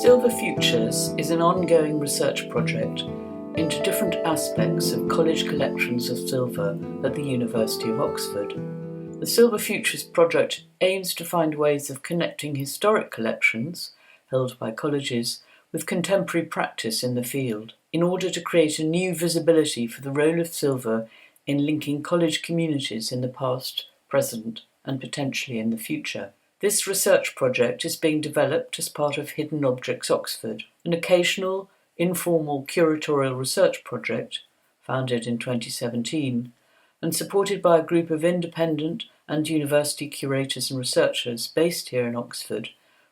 Silver Futures is an ongoing research project into different aspects of college collections of silver at the University of Oxford. The Silver Futures project aims to find ways of connecting historic collections held by colleges with contemporary practice in the field, in order to create a new visibility for the role of silver in linking college communities in the past, present, and potentially in the future. This research project is being developed as part of Hidden Objects Oxford, an occasional, informal curatorial research project founded in 2017 and supported by a group of independent and university curators and researchers based here in Oxford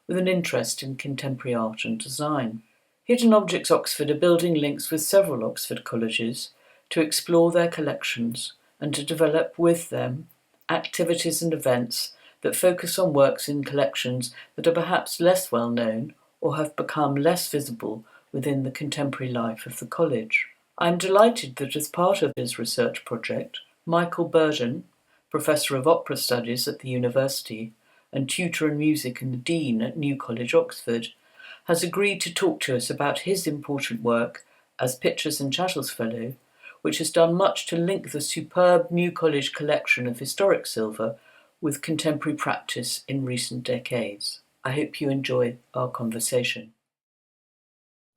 with an interest in contemporary art and design. Hidden Objects Oxford are building links with several Oxford colleges to explore their collections and to develop with them activities and events that focus on works in collections that are perhaps less well known or have become less visible within the contemporary life of the college. I am delighted that as part of this research project, Michael Burden, Professor of Opera Studies at the University and tutor in music and the Dean at New College, Oxford, has agreed to talk to us about his important work as Pictures and Chattels Fellow, which has done much to link the superb New College collection of historic silver with contemporary practice in recent decades. I hope you enjoy our conversation.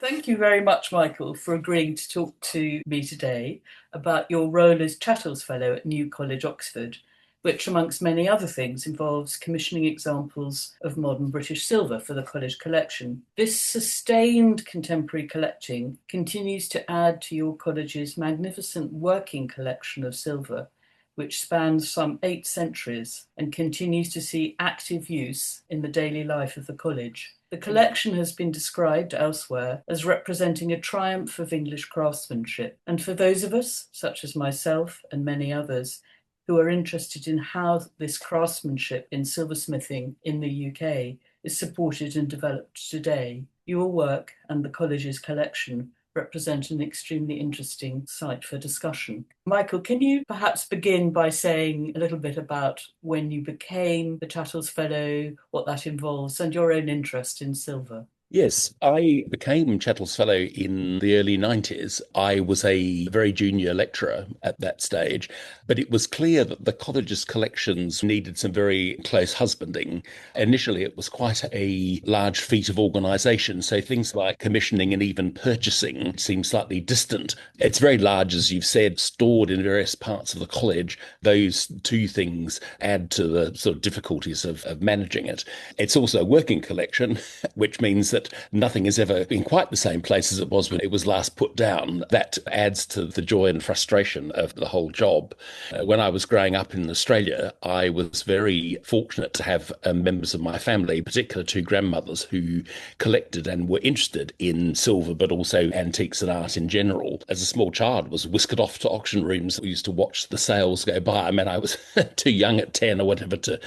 Thank you very much, Michael, for agreeing to talk to me today about your role as Chattels Fellow at New College, Oxford, which, amongst many other things, involves commissioning examples of modern British silver for the college collection. This sustained contemporary collecting continues to add to your college's magnificent working collection of silver, which spans some 8 centuries and continues to see active use in the daily life of the college. The collection has been described elsewhere as representing a triumph of English craftsmanship, and for those of us, such as myself and many others, who are interested in how this craftsmanship in silversmithing in the UK is supported and developed today, your work and the college's collection represent an extremely interesting site for discussion. Michael, can you perhaps begin by saying a little bit about when you became the Chattels Fellow, what that involves, and your own interest in silver? Yes, I became Chattels Fellow in the early 90s. I was a very junior lecturer at that stage, but it was clear that the college's collections needed some very close husbanding. Initially, it was quite a large feat of organisation, so things like commissioning and even purchasing seemed slightly distant. It's very large, as you've said, stored in various parts of the college. Those two things add to the sort of difficulties of managing it. It's also a working collection, which means that nothing has ever been quite the same place as it was when it was last put down. That adds to the joy and frustration of the whole job. When I was growing up in Australia, I was very fortunate to have members of my family, particularly 2 grandmothers, who collected and were interested in silver, but also antiques and art in general. As a small child, I was whisked off to auction rooms. We used to watch the sales go by. I mean, I was too young at 10 or whatever to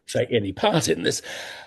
take any part in this.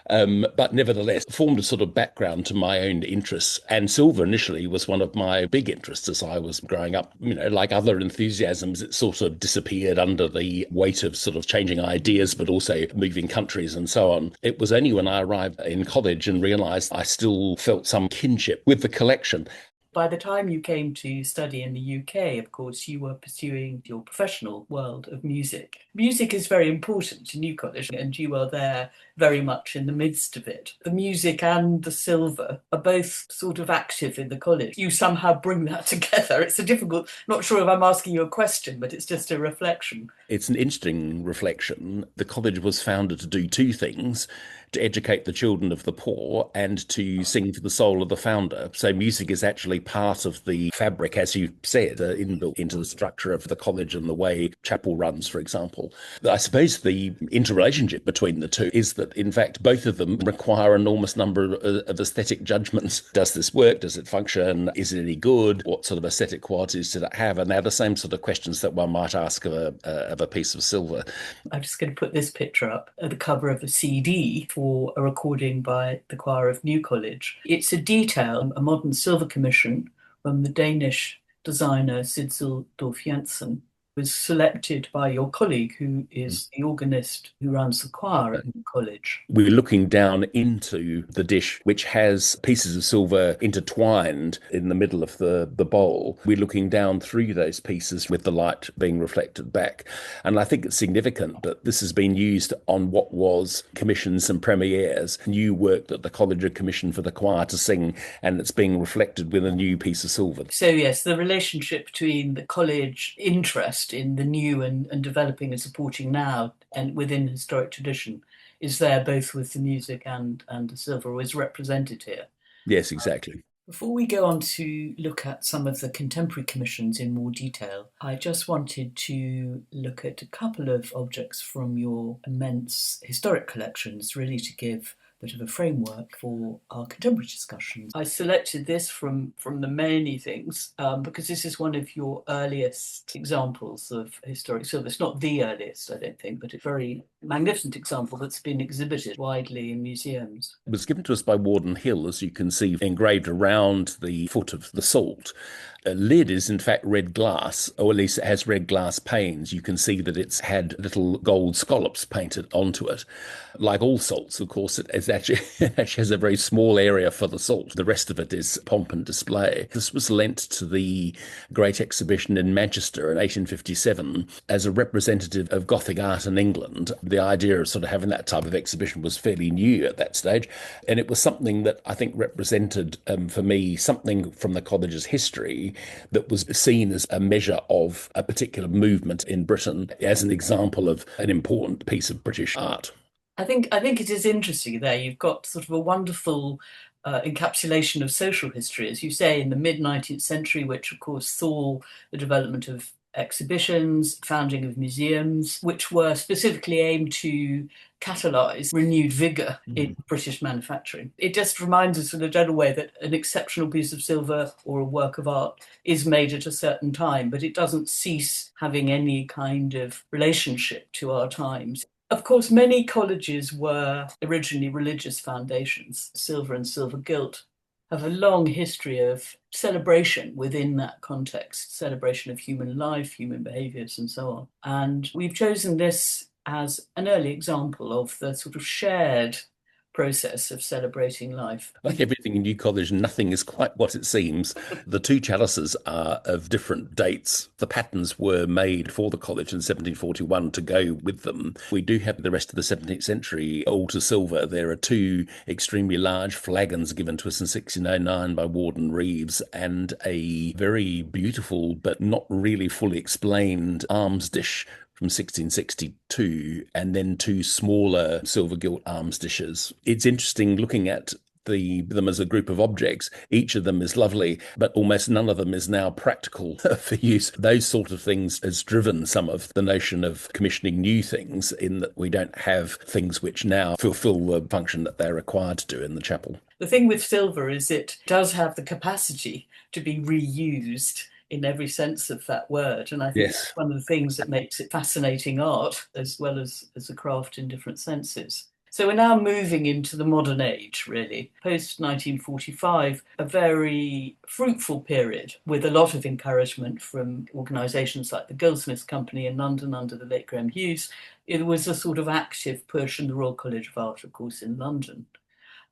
But nevertheless, formed a sort of background to my own interests. And silver initially was one of my big interests as I was growing up. You know, like other enthusiasms, it sort of disappeared under the weight of sort of changing ideas, but also moving countries and so on. It was only when I arrived in college and realised I still felt some kinship with the collection. By the time you came to study in the UK, of course, you were pursuing your professional world of music. Music is very important to New College, and you are there very much in the midst of it. The music and the silver are both sort of active in the college. You somehow bring that together. It's a difficult, not sure if I'm asking you a question, but it's just a reflection. It's an interesting reflection. The college was founded to do 2 things: to educate the children of the poor and to sing for the soul of the founder. So music is actually part of the fabric, as you said, inbuilt into the structure of the college and the way chapel runs, for example. I suppose the interrelationship between the two is that, in fact, both of them require an enormous number of aesthetic judgments. Does this work? Does it function? Is it any good? What sort of aesthetic qualities does it have? And they're the same sort of questions that one might ask of a piece of silver. I'm just going to put this picture up at the cover of a CD for a recording by the choir of New College. It's a detail, a modern silver commission from the Danish designer Sidsel Dorf Jensen. was selected by your colleague, who is the organist who runs the choir at New College. We're looking down into the dish, which has pieces of silver intertwined in the middle of the bowl. We're looking down through those pieces with the light being reflected back. And I think it's significant that this has been used on what was commissions and premieres, new work that the college had commissioned for the choir to sing, and it's being reflected with a new piece of silver. So yes, the relationship between the college interest in the new and developing and supporting now and within historic tradition is there both with the music and the silver, or is represented here. Yes, exactly. Before we go on to look at some of the contemporary commissions in more detail, I just wanted to look at a couple of objects from your immense historic collections, really to give a bit of a framework for our contemporary discussions. I selected this from the many things because this is one of your earliest examples of historic silver. It's not the earliest, I don't think, but a very magnificent example that's been exhibited widely in museums. It was given to us by Warden Hill, as you can see, engraved around the foot of the salt. A lid is in fact red glass, or at least it has red glass panes. You can see that it's had little gold scallops painted onto it. Like all salts, of course, it actually, actually has a very small area for the salt. The rest of it is pomp and display. This was lent to the Great Exhibition in Manchester in 1857 as a representative of Gothic art in England. The idea of sort of having that type of exhibition was fairly new at that stage, and it was something that I think represented, for me, something from the college's history that was seen as a measure of a particular movement in Britain, as an example of an important piece of British art. I think it is interesting there. You've got sort of a wonderful encapsulation of social history, as you say, in the mid-19th century, which of course saw the development of exhibitions, founding of museums, which were specifically aimed to catalyse renewed vigour in British manufacturing. It just reminds us in a general way that an exceptional piece of silver or a work of art is made at a certain time, but it doesn't cease having any kind of relationship to our times. Of course, many colleges were originally religious foundations. Silver and silver gilt have a long history of celebration within that context, celebration of human life, human behaviours, and so on. And we've chosen this as an early example of the sort of shared process of celebrating life. Like everything in New College, nothing is quite what it seems. The two chalices are of different dates. The patterns were made for the college in 1741 to go with them. We do have the rest of the 17th century altar silver. There are two extremely large flagons given to us in 1609 by Warden Reeves, and a very beautiful but not really fully explained alms dish from 1662, and then two smaller silver gilt alms dishes. It's interesting looking at them as a group of objects. Each of them is lovely, but almost none of them is now practical for use. Those sort of things has driven some of the notion of commissioning new things, in that we don't have things which now fulfill the function that they're required to do in the chapel. The thing with silver is it does have the capacity to be reused in every sense of that word. And I think that's one of the things that makes it fascinating art, as well as a craft in different senses. So we're now moving into the modern age, really. Post-1945, a very fruitful period with a lot of encouragement from organisations like the Goldsmiths Company in London under the late Graham Hughes. It was a sort of active push, and the Royal College of Art, of course, in London.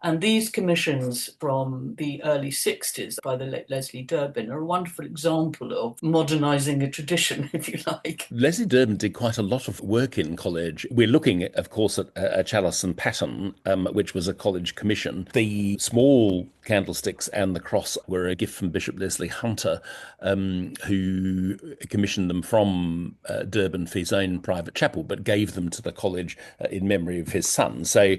And these commissions from the early 60s by the late Leslie Durbin are a wonderful example of modernising a tradition, if you like. Leslie Durbin did quite a lot of work in college. We're looking, of course, at a chalice and pattern, which was a college commission. The small candlesticks and the cross were a gift from Bishop Leslie Hunter, who commissioned them from Durbin for his own private chapel, but gave them to the college in memory of his son. So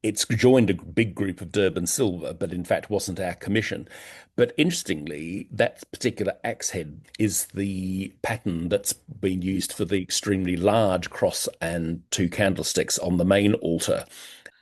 it's joined a big group of Durban silver, but in fact wasn't our commission. But interestingly, that particular axe head is the pattern that's been used for the extremely large cross and two candlesticks on the main altar.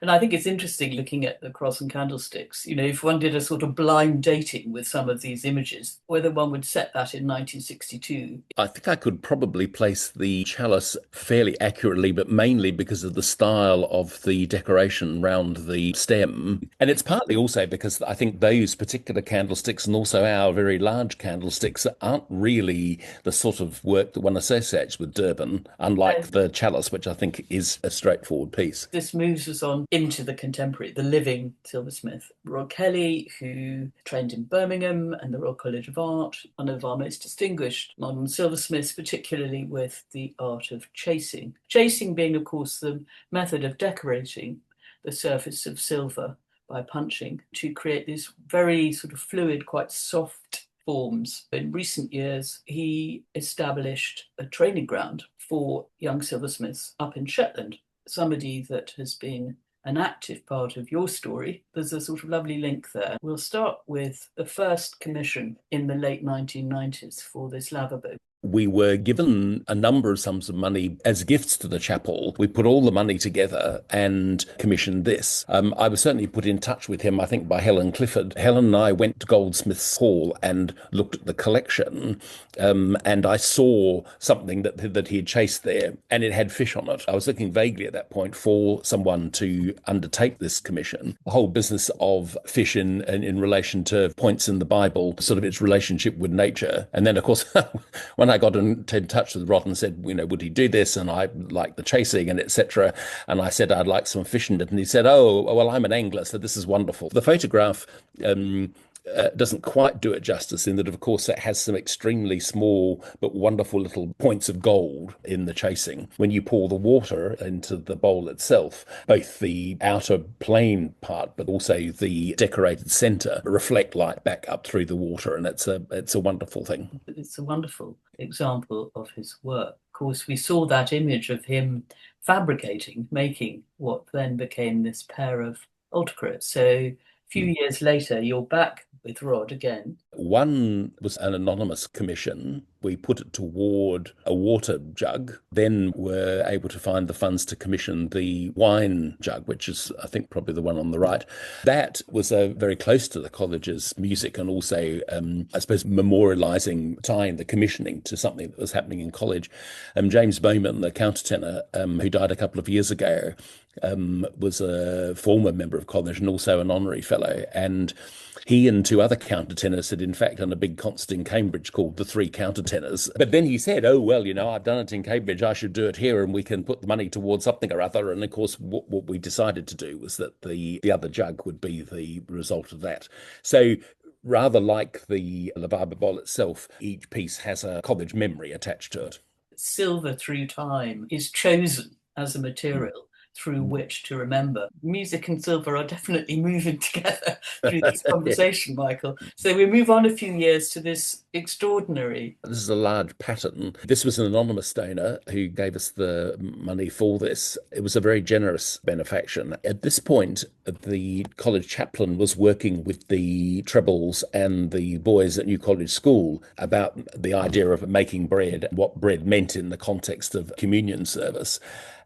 And I think it's interesting looking at the cross and candlesticks. You know, if one did a sort of blind dating with some of these images, whether one would set that in 1962. I think I could probably place the chalice fairly accurately, but mainly because of the style of the decoration round the stem. And it's partly also because I think those particular candlesticks and also our very large candlesticks aren't really the sort of work that one associates with Durban, unlike the chalice, which I think is a straightforward piece. This moves us on into the contemporary, the living silversmith. Rod Kelly, who trained in Birmingham and the Royal College of Art, one of our most distinguished modern silversmiths, particularly with the art of chasing. Chasing being, of course, the method of decorating the surface of silver by punching to create these very sort of fluid, quite soft forms. In recent years, he established a training ground for young silversmiths up in Shetland, somebody that has been an active part of your story. There's a sort of lovely link there. We'll start with the first commission in the late 1990s for this lavabo. We were given a number of sums of money as gifts to the chapel. We put all the money together and commissioned this. I was certainly put in touch with him, I think, by Helen Clifford. Helen and I went to Goldsmiths Hall and looked at the collection, and I saw something that he had chased there, and it had fish on it. I was looking vaguely at that point for someone to undertake this commission. The whole business of fish in relation to points in the Bible, sort of its relationship with nature. And then, of course, when I got in touch with Rod and said, would he do this? And I like the chasing and etc. And I said, I'd like some fish in it. And he said, oh, well, I'm an angler, so this is wonderful. The photograph doesn't quite do it justice in that, of course, it has some extremely small but wonderful little points of gold in the chasing. When you pour the water into the bowl itself, both the outer plain part but also the decorated center reflect light back up through the water, and it's a wonderful thing. It's a wonderful example of his work. Of course, we saw that image of him fabricating, making what then became this pair of autocrates. So a few years later, you're back with Rod again. One was an anonymous commission. We put it toward a water jug, then were able to find the funds to commission the wine jug, which is, I think, probably the one on the right. That was very close to the college's music and also, I suppose, memorialising, tying the commissioning to something that was happening in college. James Bowman, the countertenor, who died a couple of years ago, was a former member of college and also an honorary fellow. And he and two other countertenors had, in fact, done a big concert in Cambridge called The Three Countertenors. But then he said, oh, well, I've done it in Cambridge, I should do it here and we can put the money towards something or other. And of course, what we decided to do was that the other jug would be the result of that. So rather like the lavabo bowl itself, each piece has a college memory attached to it. Silver through time is chosen as a material through which to remember. Music and silver are definitely moving together through this conversation, Michael. So we move on a few years to this extraordinary. This is a large pattern. This was an anonymous donor who gave us the money for this. It was a very generous benefaction. At this point, the college chaplain was working with the trebles and the boys at New College School about the idea of making bread and what bread meant in the context of communion service.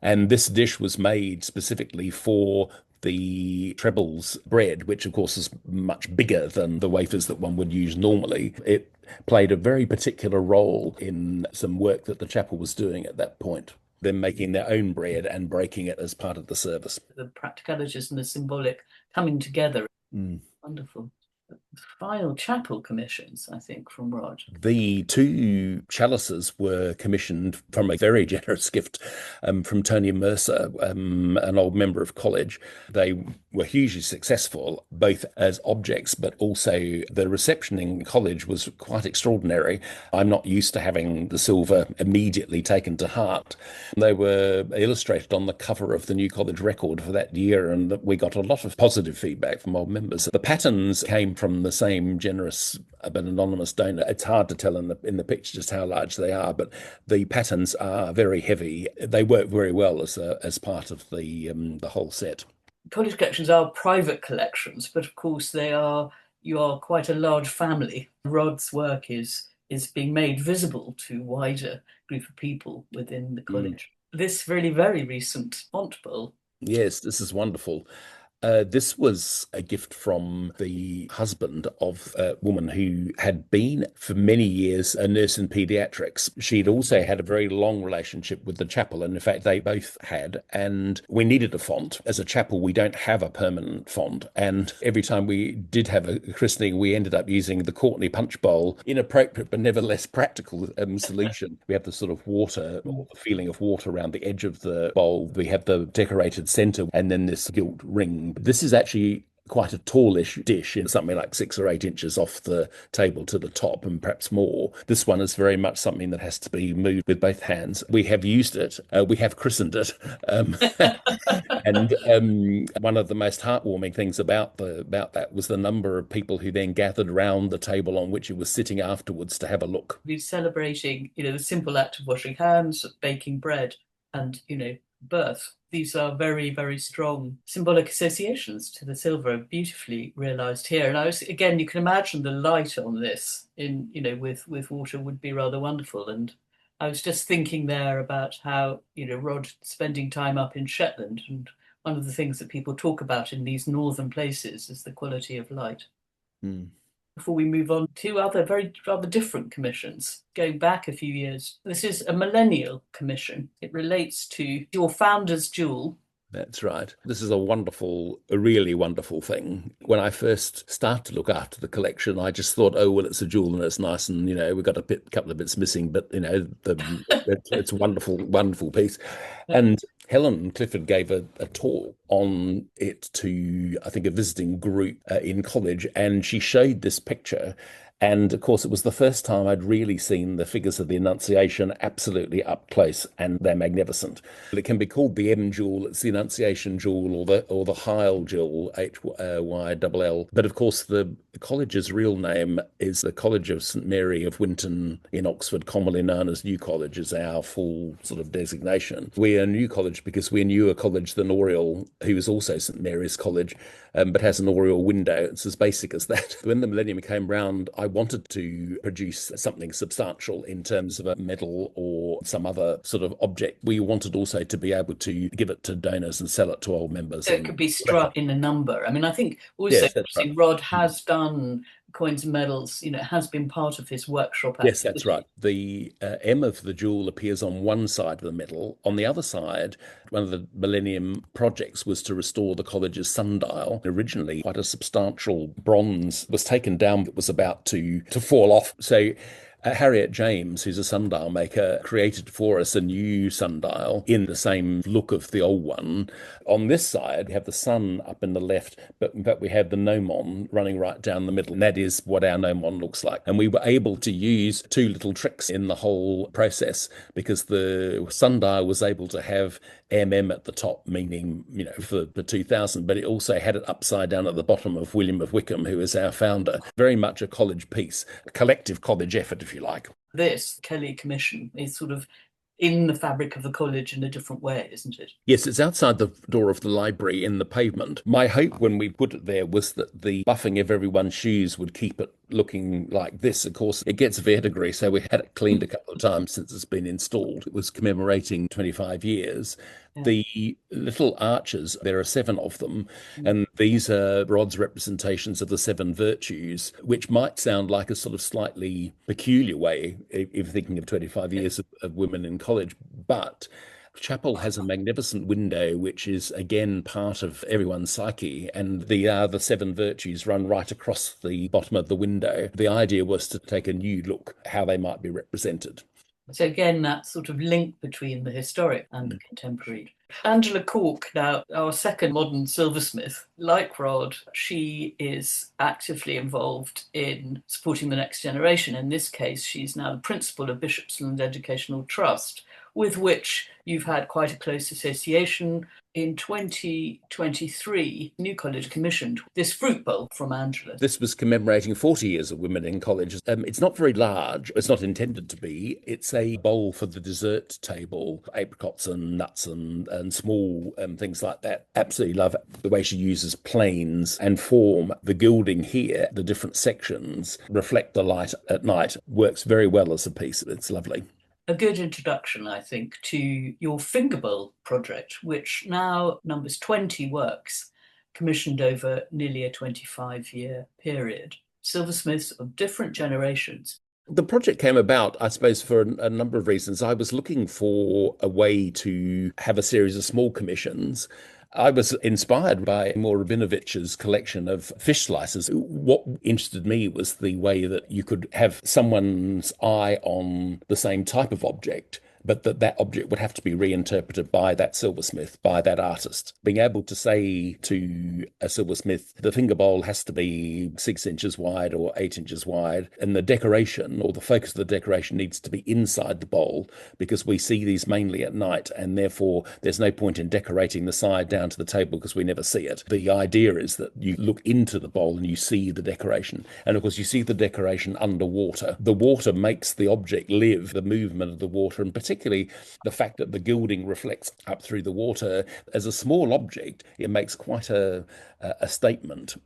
And this dish was made specifically for the trebles bread, which of course is much bigger than the wafers that one would use normally. It played a very particular role in some work that the chapel was doing at that point. Them making their own bread and breaking it as part of the service. The practicalities and the symbolic coming together. Wonderful. Final chapel commissions, I think, from Rod. The two chalices were commissioned from a very generous gift from Tony Mercer, an old member of college. They were hugely successful, both as objects, but also the reception in college was quite extraordinary. I'm not used to having the silver immediately taken to heart. They were illustrated on the cover of the New College Record for that year, and we got a lot of positive feedback from old members. The patterns came from the same generous but anonymous donor. It's hard to tell in the picture just how large they are, but the patterns are very heavy. They work very well as part of the whole set. College collections are private collections, but of course you are quite a large family. Rod's work is being made visible to wider group of people within the college. This really very recent Font Bowl Yes, this is wonderful. This was a gift from the husband of a woman who had been for many years a nurse in pediatrics. She'd also had a very long relationship with the chapel, and in fact, they both had. And we needed a font. As a chapel, we don't have a permanent font. And every time we did have a christening, we ended up using the Courtney punch bowl, inappropriate but nevertheless practical solution. We have the sort of water or the feeling of water around the edge of the bowl. We have the decorated center and then this gilt ring. This is actually quite a tallish dish, in something like 6 or 8 inches off the table to the top and perhaps more. This one is very much something that has to be moved with both hands. We have used it, we have christened it. And one of the most heartwarming things about that was the number of people who then gathered around the table on which it was sitting afterwards to have a look. We're celebrating, the simple act of washing hands, baking bread, and, birth. These are very, very strong symbolic associations to the silver, beautifully realized here. And I was, again, you can imagine the light on this in, with water would be rather wonderful. And I was just thinking there about how, Rod spending time up in Shetland, and one of the things that people talk about in these northern places is the quality of light. Mm. Before we move on to other very rather different commissions, going back a few years, this is a millennial commission. It relates to your founder's jewel. That's right. This is a really wonderful thing. When I first started to look after the collection, I just thought, oh, well, it's a jewel and it's nice. And, we've got couple of bits missing, but, it's a wonderful, wonderful piece. And Helen Clifford gave a talk on it to, I think, a visiting group in college, and she showed this picture. And of course, it was the first time I'd really seen the figures of the Annunciation absolutely up close, and they're magnificent. It can be called the M jewel, it's the Annunciation jewel, or the Hyll jewel, Hyll. But of course, the college's real name is the College of St Mary of Winton in Oxford, commonly known as New College, is our full sort of designation. We're New College because we're newer college than Oriel, who is also St Mary's College, but has an Oriel window. It's as basic as that. When the millennium came round, I wanted to produce something substantial in terms of a medal or some other sort of object. We wanted also to be able to give it to donors and sell it to old members. So it could be struck in a number. I mean, I think also Yes, that's right. Rod has done coins and medals, has been part of his workshop Yes, that's activity. right. The M of the jewel appears on one side of the medal. On the other side, one of the Millennium projects was to restore the college's sundial. Originally, quite a substantial bronze was taken down that was about to fall off. So Harriet James, who's a sundial maker, created for us a new sundial in the same look of the old one. On this side, we have the sun up in the left, but we have the gnomon running right down the middle. And that is what our gnomon looks like. And we were able to use two little tricks in the whole process, because the sundial was able to have MM at the top, meaning, for the 2000, but it also had it upside down at the bottom of William of Wykeham, who is our founder. Very much a college piece, a collective college effort, if you like. This Kelly Commission is sort of in the fabric of the college in a different way, isn't it? Yes, it's outside the door of the library in the pavement. My hope when we put it there was that the buffing of everyone's shoes would keep it looking like this. Of course, it gets verdigris, so we had it cleaned a couple of times since it's been installed. It was commemorating 25 years. Yeah. The little arches, there are 7 of them, and these are Rod's representations of the 7 virtues, which might sound like a sort of slightly peculiar way if thinking of 25 years of women in college, but Chapel has a magnificent window, which is again part of everyone's psyche, and the 7 virtues run right across the bottom of the window. The idea was to take a new look how they might be represented. So again, that sort of link between the historic and the contemporary. Angela Cork, now our second modern silversmith, like Rod, she is actively involved in supporting the next generation. In this case, she's now the principal of Bishopsland Educational Trust, with which you've had quite a close association. In 2023, New College commissioned this fruit bowl from Angela. This was commemorating 40 years of women in college. It's not very large. It's not intended to be. It's a bowl for the dessert table, apricots and nuts and small things like that. Absolutely love the way she uses planes and form. The gilding here, the different sections reflect the light at night. Works very well as a piece. It's lovely. a good introduction, I think, to your finger bowl project, which now numbers 20 works commissioned over nearly a 25-year period. Silversmiths of different generations. The project came about, I suppose, for a number of reasons. I was looking for a way to have a series of small commissions. I was inspired by Mor Rabinovich's collection of fish slices. What interested me was the way that you could have someone's eye on the same type of object, but that object would have to be reinterpreted by that silversmith, by that artist. Being able to say to a silversmith, the finger bowl has to be 6 inches wide or 8 inches wide, and the decoration or the focus of the decoration needs to be inside the bowl, because we see these mainly at night, and therefore there's no point in decorating the side down to the table because we never see it. The idea is that you look into the bowl and you see the decoration. And of course, you see the decoration underwater. The water makes the object live, the movement of the water, and particularly the fact that the gilding reflects up through the water. As a small object, it makes quite a statement.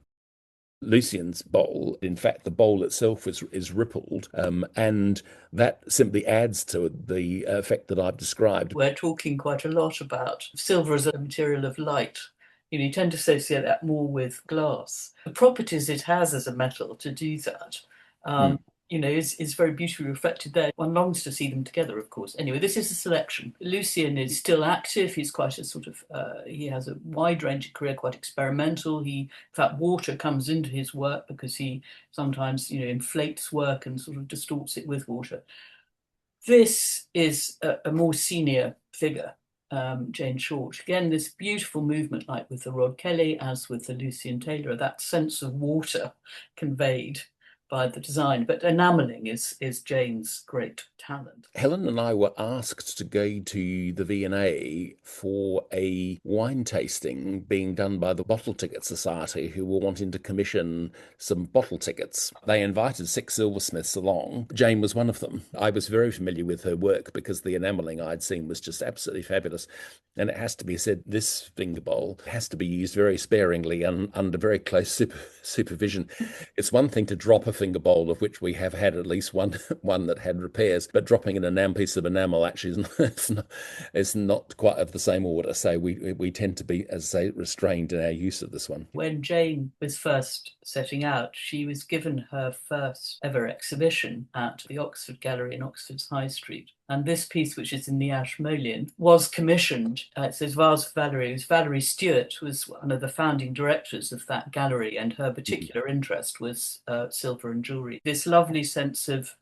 Lucien's bowl, in fact, the bowl itself is rippled, and that simply adds to the effect that I've described. We're talking quite a lot about silver as a material of light. You tend to associate that more with glass. The properties it has as a metal to do that, Mm. is very beautifully reflected there. One longs to see them together, of course. Anyway, this is a selection. Lucien is still active. He's quite a he has a wide-ranging career, quite experimental. In fact, water comes into his work because he sometimes, inflates work and sort of distorts it with water. This is a more senior figure, Jane Short. Again, this beautiful movement, like with the Rod Kelly, as with the Lucien Taylor, that sense of water conveyed by the design. But enameling is Jane's great talent. Helen and I were asked to go to the V&A for a wine tasting being done by the Bottle Ticket Society, who were wanting to commission some bottle tickets. They invited 6 silversmiths along. Jane was one of them. I was very familiar with her work because the enameling I'd seen was just absolutely fabulous. And it has to be said, this finger bowl has to be used very sparingly and under very close supervision. It's one thing to drop a finger bowl, of which we have had at least one that had repairs, but dropping an piece of enamel actually is not quite of the same order. So we tend to be, as I say, restrained in our use of this one. When Jane was first setting out, she was given her first ever exhibition at the Oxford Gallery in Oxford's High Street. And this piece, which is in the Ashmolean, was commissioned. It says Vase for Valerie. Valerie Stewart was one of the founding directors of that gallery, and her particular interest was silver and jewellery. This lovely sense of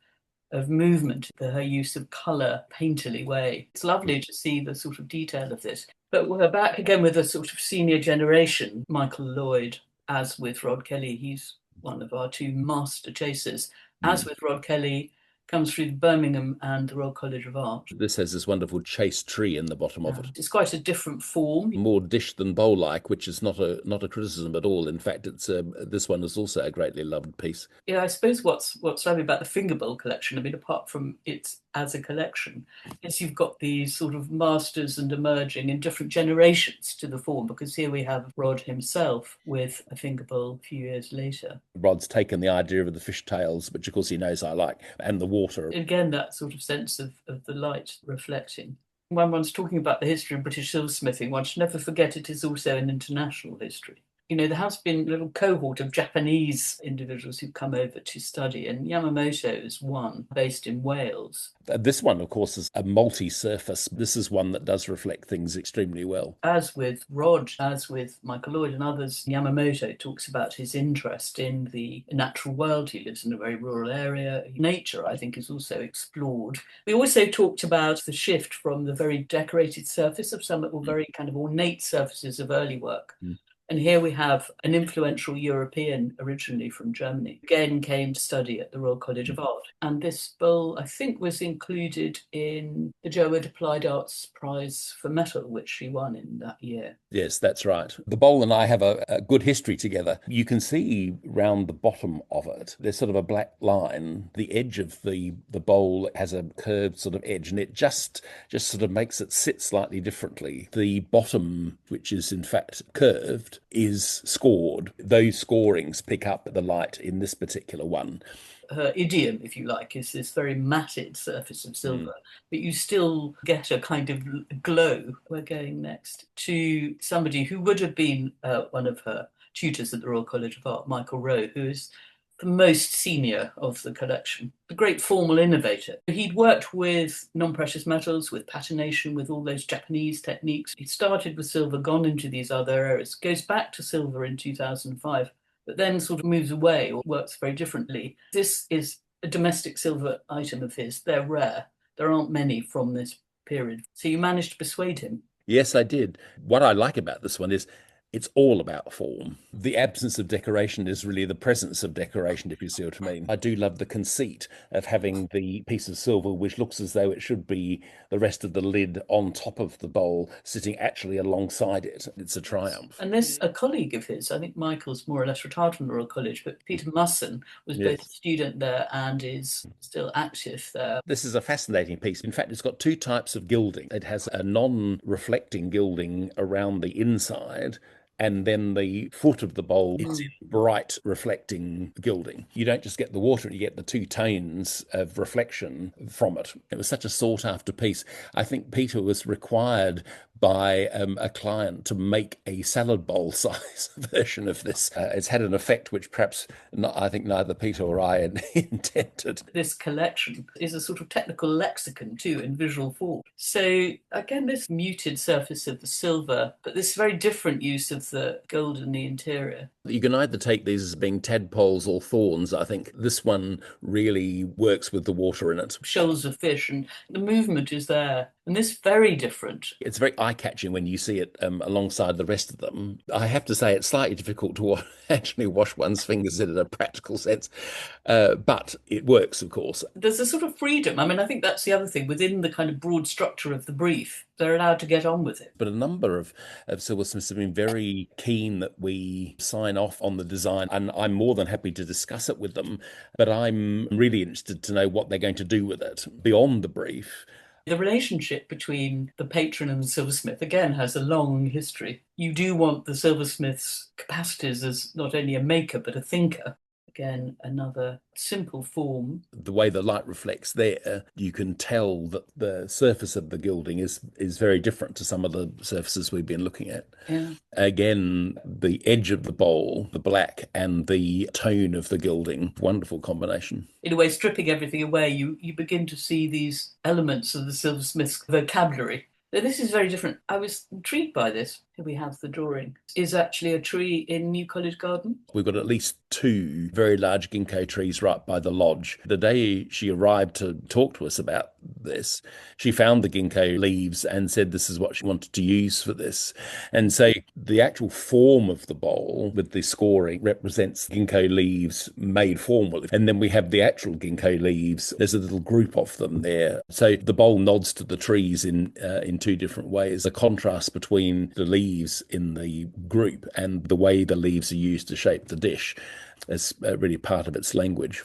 movement, her use of colour, painterly way. It's lovely to see the sort of detail of this. But we're back again with a sort of senior generation. Michael Lloyd, as with Rod Kelly, he's one of our 2 master chasers. As with Rod Kelly, comes through Birmingham and the Royal College of Art. This has this wonderful chased tree in the bottom of it. It's quite a different form. More dish than bowl-like, which is not a criticism at all. In fact, it's this one is also a greatly loved piece. Yeah, I suppose what's lovely about the finger bowl collection, I mean, apart from it's as a collection, is you've got these sort of masters and emerging in different generations to the form, because here we have Rod himself with a finger bowl a few years later. Rod's taken the idea of the fish tails, which of course he knows I like, and the water. Again, that sort of sense of the light reflecting. When one's talking about the history of British silversmithing, one should never forget it is also an international history. There has been a little cohort of Japanese individuals who've come over to study, and Yamamoto is one, based in Wales. This one, of course, is a multi-surface. This is one that does reflect things extremely well. As with Rod, as with Michael Lloyd and others, Yamamoto talks about his interest in the natural world. He lives in a very rural area. Nature, I think, is also explored. We also talked about the shift from the very decorated surface of some very kind of ornate surfaces of early work. And here we have an influential European, originally from Germany, again came to study at the Royal College of Art. And this bowl, I think, was included in the Jowood Applied Arts Prize for Metal, which she won in that year. Yes, that's right. The bowl and I have a good history together. You can see round the bottom of it, there's sort of a black line. The edge of the bowl has a curved sort of edge, and it just sort of makes it sit slightly differently. The bottom, which is in fact curved, is scored. Those scorings pick up the light in this particular one. her idiom, if you like, is this very matted surface of Mm. silver, but you still get a kind of glow. We're going next to somebody who would have been one of her tutors at the Royal College of Art, Michael Rowe, who is the most senior of the collection, a great formal innovator. He'd worked with non-precious metals, with patination, with all those Japanese techniques. He started with silver, gone into these other areas, goes back to silver in 2005, but then sort of moves away or works very differently. This is a domestic silver item of his. They're rare. There aren't many from this period. So you managed to persuade him. Yes, I did. What I like about this one is it's all about form. The absence of decoration is really the presence of decoration, if you see what I mean. I do love the conceit of having the piece of silver, which looks as though it should be the rest of the lid on top of the bowl, sitting actually alongside it. It's a triumph. And this, a colleague of his, I think Michael's more or less retired from the Royal College, but Peter Musson was both a Yes. student there and is still active there. This is a fascinating piece. In fact, it's got two types of gilding. It has a non-reflecting gilding around the inside, and then the foot of the bowl is in bright reflecting gilding. You don't just get the water, you get the two tones of reflection from it. It was such a sought after piece. I think Peter was required by a client to make a salad bowl size version of this. It's had an effect which perhaps I think neither Peter or I had intended. This collection is a sort of technical lexicon too in visual form. So again, this muted surface of the silver, but this very different use of the gold in the interior. You can either take these as being tadpoles or thorns. I think this one really works with the water in it. Shoals of fish, and the movement is there. And this very different. It's very eye-catching when you see it alongside the rest of them. I have to say it's slightly difficult to actually wash one's fingers in a practical sense, but it works, of course. There's a sort of freedom. I mean, I think that's the other thing. Within the kind of broad structure of the brief, they're allowed to get on with it. But a number of silversmiths have been very keen that we sign off on the design, and I'm more than happy to discuss it with them. But I'm really interested to know what they're going to do with it beyond the brief. The relationship between the patron and the silversmith, again, has a long history. You do want the silversmith's capacities as not only a maker, but a thinker. Again, another simple form. The way the light reflects there, you can tell that the surface of the gilding is very different to some of the surfaces we've been looking at. Yeah. Again, the edge of the bowl, the black, and the tone of the gilding, wonderful combination. In a way, stripping everything away, you begin to see these elements of the silversmith's vocabulary. Now, this is very different. I was intrigued by this. Here we have the drawing. Is actually a tree in New College Garden. We've got at least two very large ginkgo trees right by the lodge. The day she arrived to talk to us about this, she found the ginkgo leaves and said this is what she wanted to use for this. And so the actual form of the bowl with the scoring represents ginkgo leaves made formal. And then we have the actual ginkgo leaves. There's a little group of them there. So the bowl nods to the trees in two different ways. The contrast between the leaves in the group and the way the leaves are used to shape the dish is really part of its language.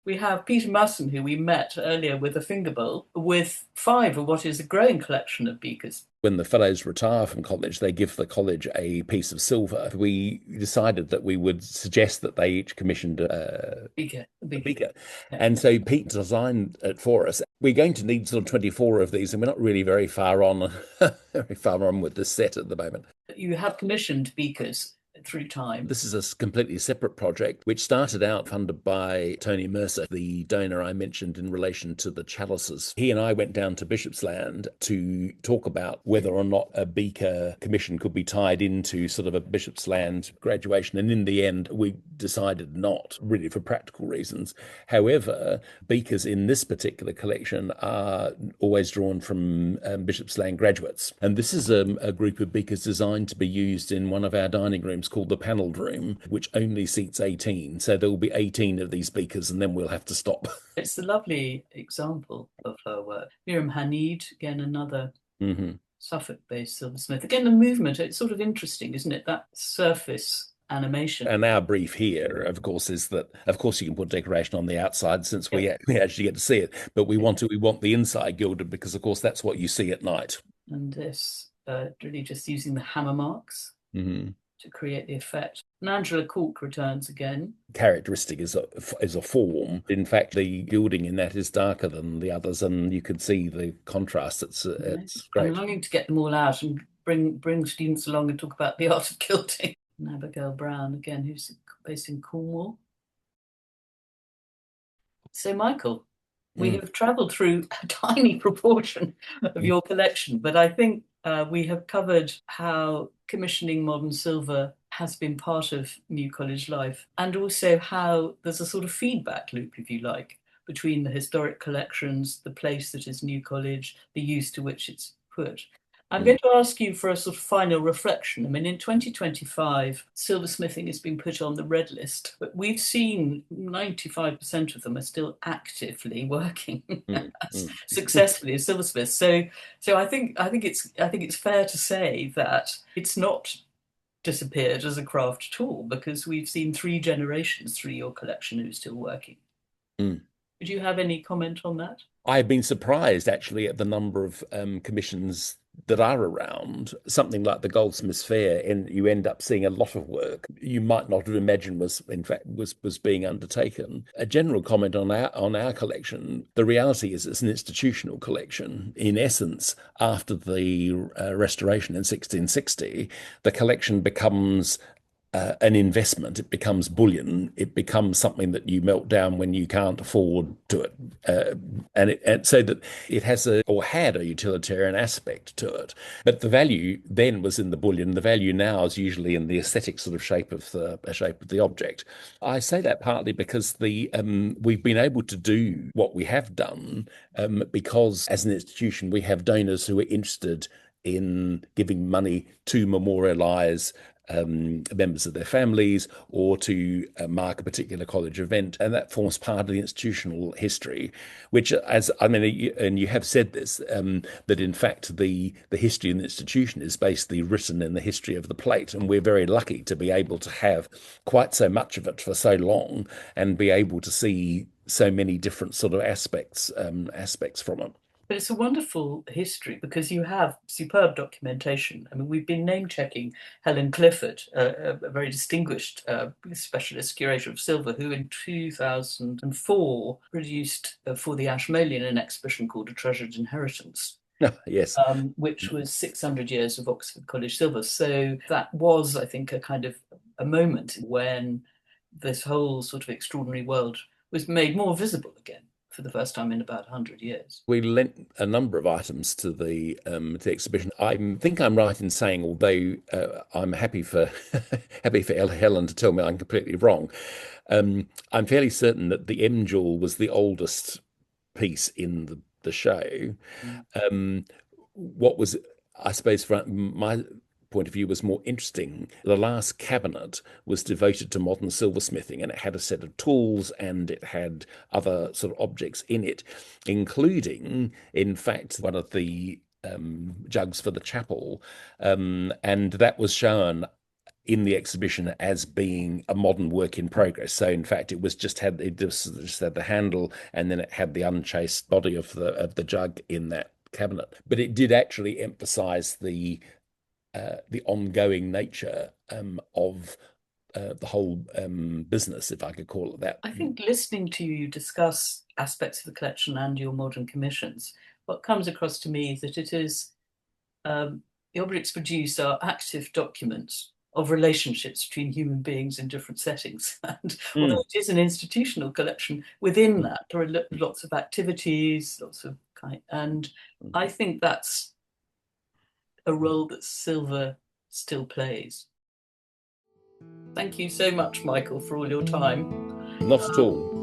We have Peter Musson, who we met earlier with a finger bowl, with 5 of what is a growing collection of beakers. When the fellows retire from college, they give the college a piece of silver. We decided that we would suggest that they each commissioned a beaker. Yeah. And so Pete designed it for us. We're going to need sort of 24 of these, and we're not really very far on with this set at the moment. You have commissioned beakers through time. This is a completely separate project, which started out funded by Tony Mercer, the donor I mentioned in relation to the chalices. He and I went down to Bishopsland to talk about whether or not a beaker commission could be tied into sort of a Bishopsland graduation. And in the end, we decided not, really for practical reasons. However, beakers in this particular collection are always drawn from Bishopsland graduates. And this is a group of beakers designed to be used in one of our dining rooms called the panelled room, which only seats 18. So there will be 18 of these beakers, and then we'll have to stop. It's a lovely example of her work. Miriam Hanid, again, another Suffolk-based silversmith. Again, the movement, it's sort of interesting, isn't it? That surface animation. And our brief here, of course, is that, of course, you can put decoration on the outside since we actually get to see it, but we want the inside gilded because, of course, that's what you see at night. And this, really just using the hammer marks. to create the effect. And Angela Cork returns again. Characteristic is a form. In fact, the gilding in that is darker than the others, and you can see the contrast. It's I'm great. longing to get them all out and bring students along and talk about the art of gilding. And Abigail Brown again, who's based in Cornwall. So, Michael, we have travelled through a tiny proportion of your collection, but I think we have covered how commissioning modern silver has been part of New College life, and also how there's a sort of feedback loop, if you like, between the historic collections, the place that is New College, the use to which it's put. I'm going to ask you for a sort of final reflection. I mean, in 2025, silversmithing has been put on the red list, but we've seen 95% of them are still actively working successfully as silversmiths. So I think it's fair to say that it's not disappeared as a craft at all, because we've seen 3 generations through your collection who's still working. Mm. Would you have any comment on that? I've been surprised actually at the number of commissions that are around. Something like the Goldsmiths Fair, and you end up seeing a lot of work you might not have imagined was in fact was being undertaken. A general comment on our collection: the reality is it's an institutional collection. In essence, after the restoration in 1660, the collection becomes an investment. It becomes bullion. It becomes something that you melt down when you can't afford to it, and so that it has or had a utilitarian aspect to it. But the value then was in the bullion. The value now is usually in the aesthetic sort of shape of the object. I say that partly because we've been able to do what we have done because as an institution we have donors who are interested in giving money to memorialize members of their families or to mark a particular college event. And that forms part of the institutional history, which, as I mean, and you have said this, that in fact the history of the institution is basically written in the history of the plate. And we're very lucky to be able to have quite so much of it for so long and be able to see so many different sort of aspects from it. But it's a wonderful history because you have superb documentation. I mean, we've been name checking Helen Clifford, a very distinguished specialist curator of silver, who in 2004 produced for the Ashmolean an exhibition called A Treasured Inheritance. Yes. Which was 600 years of Oxford College silver. So that was, I think, a kind of a moment when this whole sort of extraordinary world was made more visible again for the first time in about 100 years. We lent a number of items to the exhibition. I think I'm right in saying, although I'm happy for happy for Helen to tell me I'm completely wrong, I'm fairly certain that the M Jewel was the oldest piece in the show. What was, I suppose, from my point of view, was more interesting. The last cabinet was devoted to modern silversmithing, and it had a set of tools and it had other sort of objects in it, including, in fact, one of the jugs for the chapel, and that was shown in the exhibition as being a modern work in progress. So in fact, it just had the handle, and then it had the unchased body of the jug in that cabinet. But it did actually emphasize the ongoing nature of the whole business, if I could call it that. I think listening to you discuss aspects of the collection and your modern commissions, what comes across to me is that it is the objects produced are active documents of relationships between human beings in different settings. And although it is an institutional collection, within that there are lots of activities, lots of and I think that's a role that silver still plays. Thank you so much, Michael, for all your time. Not at all.